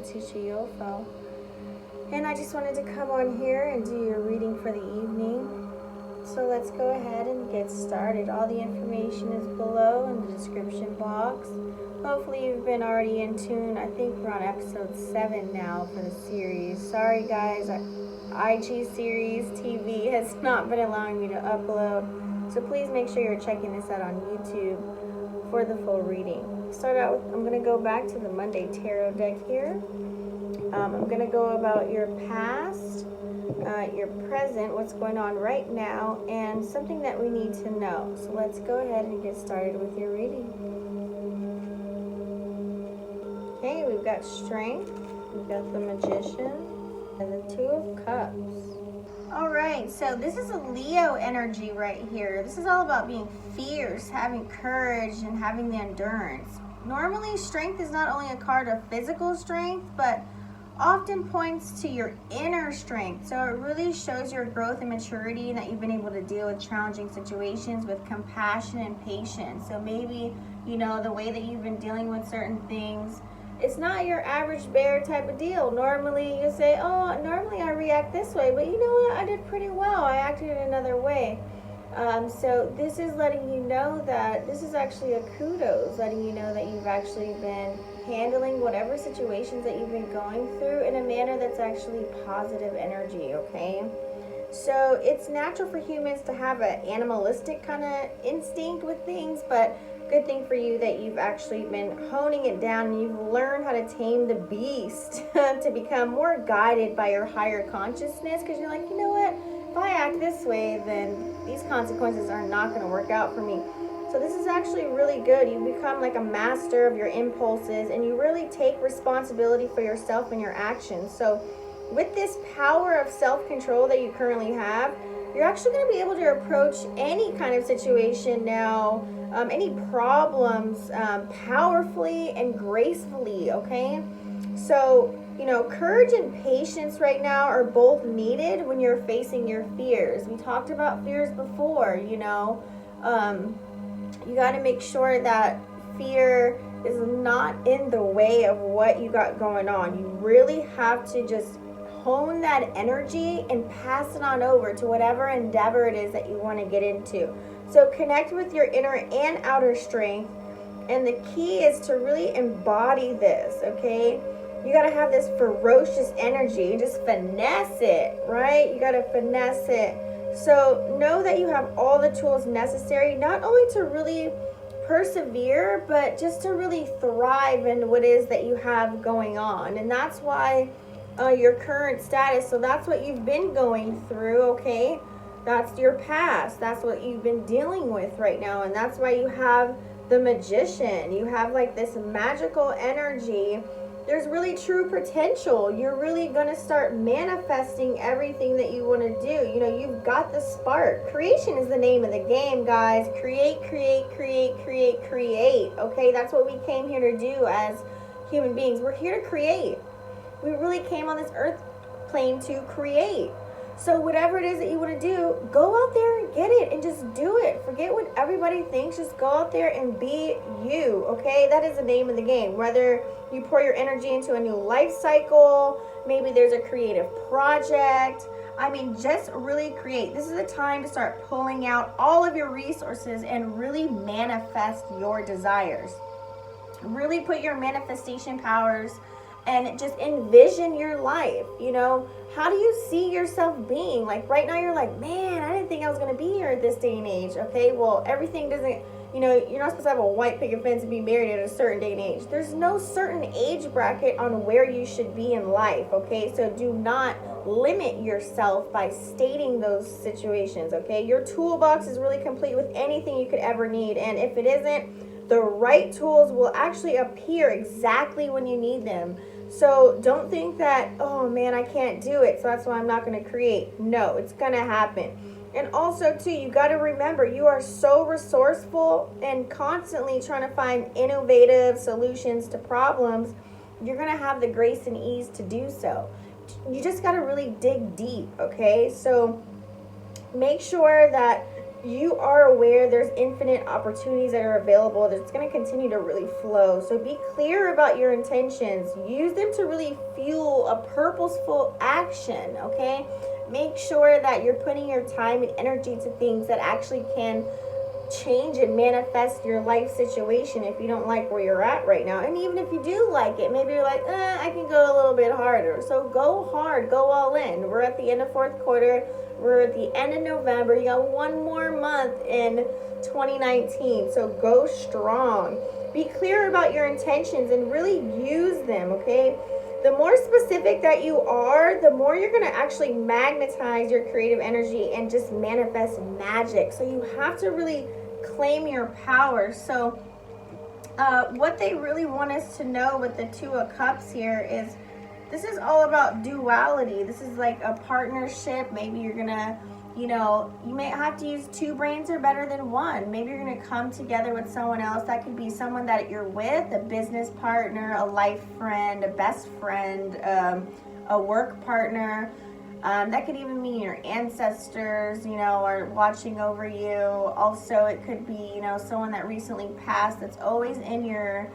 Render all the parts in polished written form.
Teacher Yofo. And I just wanted to come on here and do your reading for the evening. So let's go ahead and get started. All the information is below in the description box. Hopefully you've been already in tune. I think we're on episode 7 now for the series. Sorry guys, IG series TV has not been allowing me to upload. So please make sure you're checking this out on YouTube for the full reading. Start out with, I'm going to go back to the Monday Tarot deck here. I'm going to go about your past, your present, what's going on right now, and something that we need to know. So let's go ahead and get started with your reading. Okay, we've got Strength, we've got the Magician, and the Two of Cups. All right, so this is a Leo energy right here. This is all about being fierce, having courage, and having the endurance. Normally, strength is not only a card of physical strength, but often points to your inner strength. So it really shows your growth and maturity, and that you've been able to deal with challenging situations with compassion and patience. So maybe, you know, the way that you've been dealing with certain things, it's not your average bear type of deal. Normally you say, oh, normally I react this way, but you know what? I did pretty well. I acted in another way. So this is letting you know that this is actually a kudos, letting you know that you've actually been handling whatever situations that you've been going through in a manner that's actually positive energy, okay? So it's natural for humans to have an animalistic kind of instinct with things, but good thing for you that you've actually been honing it down and you've learned how to tame the beast to become more guided by your higher consciousness, because you're like, you know what? If I act this way, then these consequences are not going to work out for me. So this is actually really good. You become like a master of your impulses, and you really take responsibility for yourself and your actions. So with this power of self-control that you currently have, you're actually going to be able to approach any kind of situation now, any problems, powerfully and gracefully, okay? So, you know, courage and patience right now are both needed when you're facing your fears. We talked about fears before, you know. You got to make sure that fear is not in the way of what you got going on. You really have to just hone that energy and pass it on over to whatever endeavor it is that you want to get into. So connect with your inner and outer strength. And the key is to really embody this, okay? You got to have this ferocious energy. Just finesse it, right? You got to finesse it. So know that you have all the tools necessary, not only to really persevere, but just to really thrive in what it is that you have going on. And that's why your current status, so that's what you've been going through, okay? That's your past. That's what you've been dealing with right now. And that's why you have the Magician. You have like this magical energy. There's really true potential. You're really going to start manifesting everything that you want to do. You know, you've got the spark. Creation is the name of the game, guys. Create, create, create, create, create. Okay, that's what we came here to do as human beings. We're here to create. We really came on this earth plane to create. So whatever it is that you want to do, go out there and get it and just do it. Forget what everybody thinks. Just go out there and be you, okay? That is the name of the game. Whether you pour your energy into a new life cycle, maybe there's a creative project. I mean, just really create. This is the time to start pulling out all of your resources and really manifest your desires. Really put your manifestation powers and just envision your life. You know, how do you see yourself being? Like right now you're like, man, I didn't think I was going to be here at this day and age. Okay, well, everything doesn't, you know, you're not supposed to have a white picket fence and be married at a certain day and age. There's no certain age bracket on where you should be in life, okay? So do not limit yourself by stating those situations, okay? Your toolbox is really complete with anything you could ever need. And if it isn't, the right tools will actually appear exactly when you need them. So don't think that, oh man, I can't do it, so that's why I'm not going to create. No, it's going to happen. And also too, you got to remember, you are so resourceful and constantly trying to find innovative solutions to problems. You're going to have the grace and ease to do so. You just got to really dig deep, okay? So make sure that you are aware there's infinite opportunities that are available. That's going to continue to really flow. So be clear about your intentions. Use them to really fuel a purposeful action, okay? Make sure that you're putting your time and energy to things that actually can change and manifest your life situation if you don't like where you're at right now. And even if you do like it, maybe you're like, I can go a little bit harder. So go hard, go all in. We're at the end of fourth quarter. We're at the end of November. You got one more month in 2019. So go strong. Be clear about your intentions and really use them, okay? The more specific that you are, the more you're going to actually magnetize your creative energy and just manifest magic. So you have to really claim your power. So what they really want us to know with the Two of Cups here is this is all about duality. This is like a partnership. Maybe you're going to, you may have to use two brains are better than one. Maybe you're going to come together with someone else. That could be someone that you're with, a business partner, a life friend, a best friend, a work partner. That could even mean your ancestors, are watching over you. Also, it could be, someone that recently passed that's always in your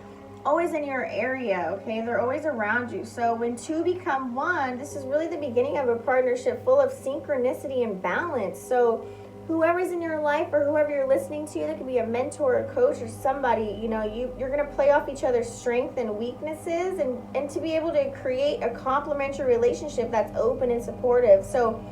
area, okay? They're always around you. So when two become one, this is really the beginning of a partnership full of synchronicity and balance. So whoever's in your life or whoever you're listening to, that could be a mentor, a coach, or somebody, you're going to play off each other's strengths and weaknesses and to be able to create a complementary relationship that's open and supportive. So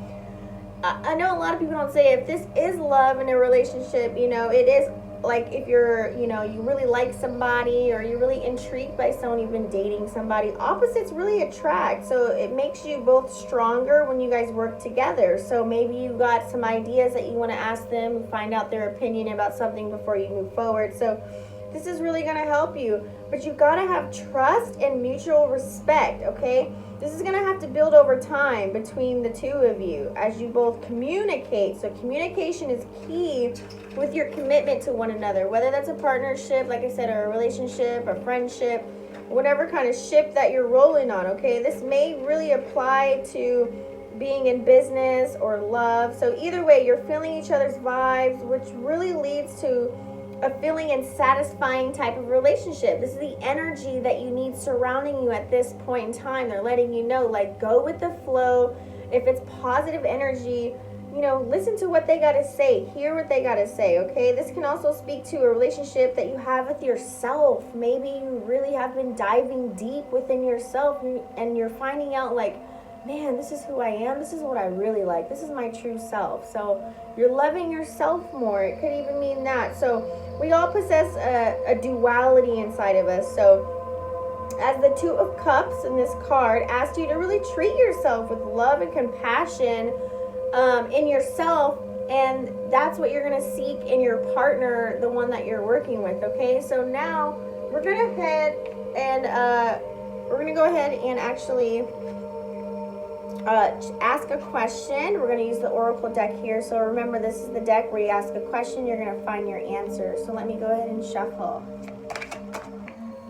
I know a lot of people don't say if this is love in a relationship, it is like if you're, you really like somebody or you're really intrigued by someone, you've been dating somebody, opposites really attract. So it makes you both stronger when you guys work together. So maybe you got some ideas that you want to ask them, find out their opinion about something before you move forward. So this is really going to help you, but you got to have trust and mutual respect, okay? This is going to have to build over time between the two of you as you both communicate. So communication is key with your commitment to one another, whether that's a partnership, like I said, or a relationship, a friendship, whatever kind of ship that you're rolling on, okay? This may really apply to being in business or love. So either way, you're feeling each other's vibes, which really leads to a feeling and satisfying type of relationship. This is the energy that you need surrounding you at this point in time. They're letting you know, like, go with the flow. If it's positive energy, listen to what they got to say, hear what they got to say, okay? This can also speak to a relationship that you have with yourself. Maybe you really have been diving deep within yourself and you're finding out, like, man, this is who I am. This is what I really like. This is my true self. So you're loving yourself more. It could even mean that. So we all possess a duality inside of us. So as the Two of Cups in this card asks you to really treat yourself with love and compassion in yourself, and that's what you're going to seek in your partner, the one that you're working with, okay? So now we're going to go ahead and actually ask a question. We're going to use the Oracle deck here. So remember, this is the deck where you ask a question, you're going to find your answer. So let me go ahead and shuffle.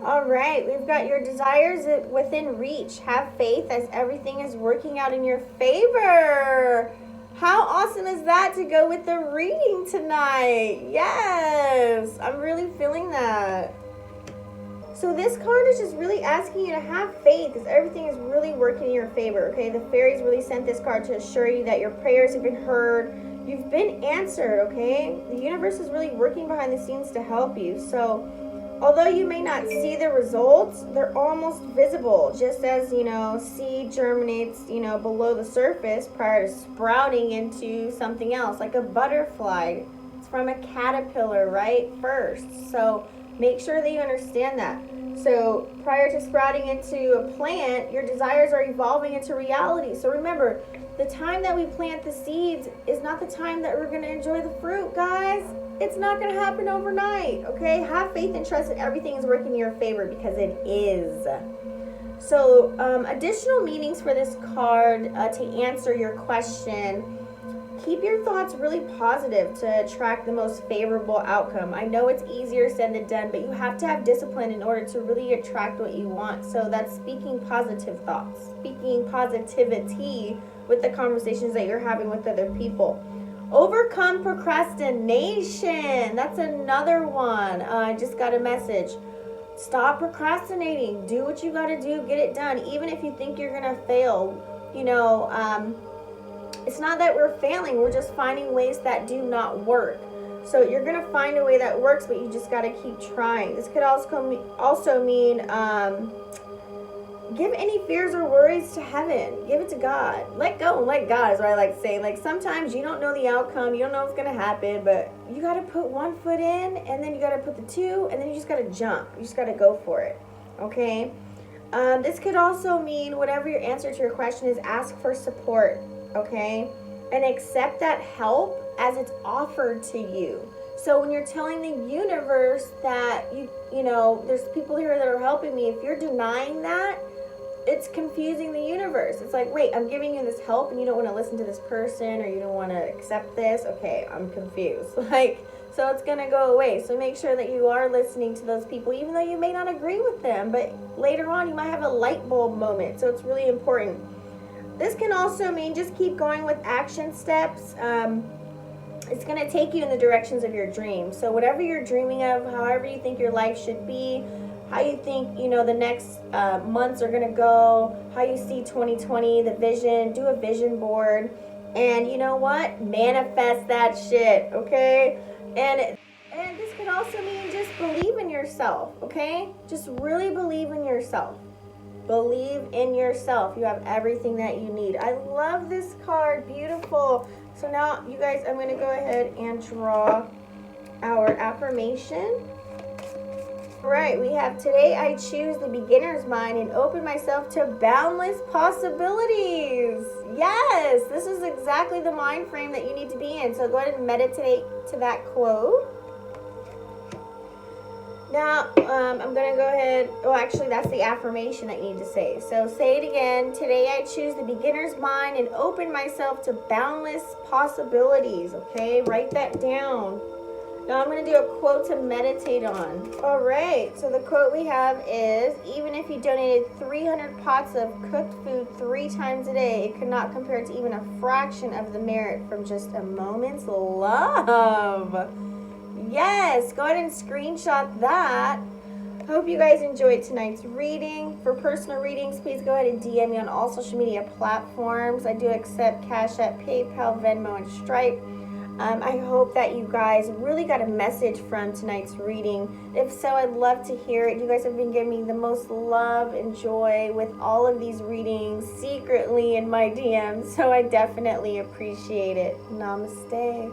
All right, we've got your desires within reach. Have faith as everything is working out in your favor. How awesome is that to go with the reading tonight? Yes, I'm really feeling that. So this card is just really asking you to have faith as everything is really working in your favor, okay? The fairies really sent this card to assure you that your prayers have been heard. You've been answered, okay? The universe is really working behind the scenes to help you. So although you may not see the results, they're almost visible. Just as, seed germinates, below the surface prior to sprouting into something else, like a butterfly. It's from a caterpillar, right? First. So make sure that you understand that. So prior to sprouting into a plant, your desires are evolving into reality. So remember, the time that we plant the seeds is not the time that we're going to enjoy the fruit, guys. It's not going to happen overnight, okay? Have faith and trust that everything is working in your favor, because it is. So additional meanings for this card to answer your question. Keep your thoughts really positive to attract the most favorable outcome. I know it's easier said than done, but you have to have discipline in order to really attract what you want. So that's speaking positive thoughts, speaking positivity with the conversations that you're having with other people. Overcome procrastination. That's another one. I just got a message. Stop procrastinating. Do what you got to do. Get it done. Even if you think you're going to fail. You know, it's not that we're failing. We're just finding ways that do not work. So you're going to find a way that works, but you just got to keep trying. This could also mean give any fears or worries to heaven. Give it to God. Let go and let God is what I like to say. Like, sometimes you don't know the outcome. You don't know what's going to happen, but you got to put one foot in, and then you got to put the two, and then you just got to jump. You just got to go for it. Okay? This could also mean whatever your answer to your question is, ask for support. Okay? And accept that help as it's offered to you. So when you're telling the universe that you know, there's people here that are helping me, if you're denying that, it's confusing the universe. It's like, wait, I'm giving you this help and you don't want to listen to this person, or you don't want to accept this. Okay, I'm confused. Like, so it's going to go away. So make sure that you are listening to those people, even though you may not agree with them, but later on you might have a light bulb moment. So it's really important. This can also mean just keep going with action steps. It's going to take you in the directions of your dreams. So whatever you're dreaming of, however you think your life should be, how you think, you know, the next months are going to go, how you see 2020, the vision, do a vision board. And you know what? Manifest that shit, okay? And this could also mean just believe in yourself, okay? Just really believe in yourself. Believe in yourself. You have everything that you need. I love this card. Beautiful. So now, you guys, I'm going to go ahead and draw our affirmation. All right, we have, today I choose the beginner's mind and open myself to boundless possibilities. Yes, this is exactly the mind frame that you need to be in. So go ahead and meditate to that quote. Now, I'm going to go ahead, actually, that's the affirmation that you need to say. So say it again. Today I choose the beginner's mind and open myself to boundless possibilities. Okay, write that down. Now I'm going to do a quote to meditate on. All right, so the quote we have is, even if you donated 300 pots of cooked food 3 times a day, it could not compare to even a fraction of the merit from just a moment's love. Yes, go ahead and screenshot that. Hope you guys enjoyed tonight's reading. For personal readings, please go ahead and DM me on all social media platforms. I do accept Cash App, PayPal, Venmo, and Stripe. I hope that you guys really got a message from tonight's reading. If so, I'd love to hear it. You guys have been giving me the most love and joy with all of these readings secretly in my DMs, so I definitely appreciate it. Namaste.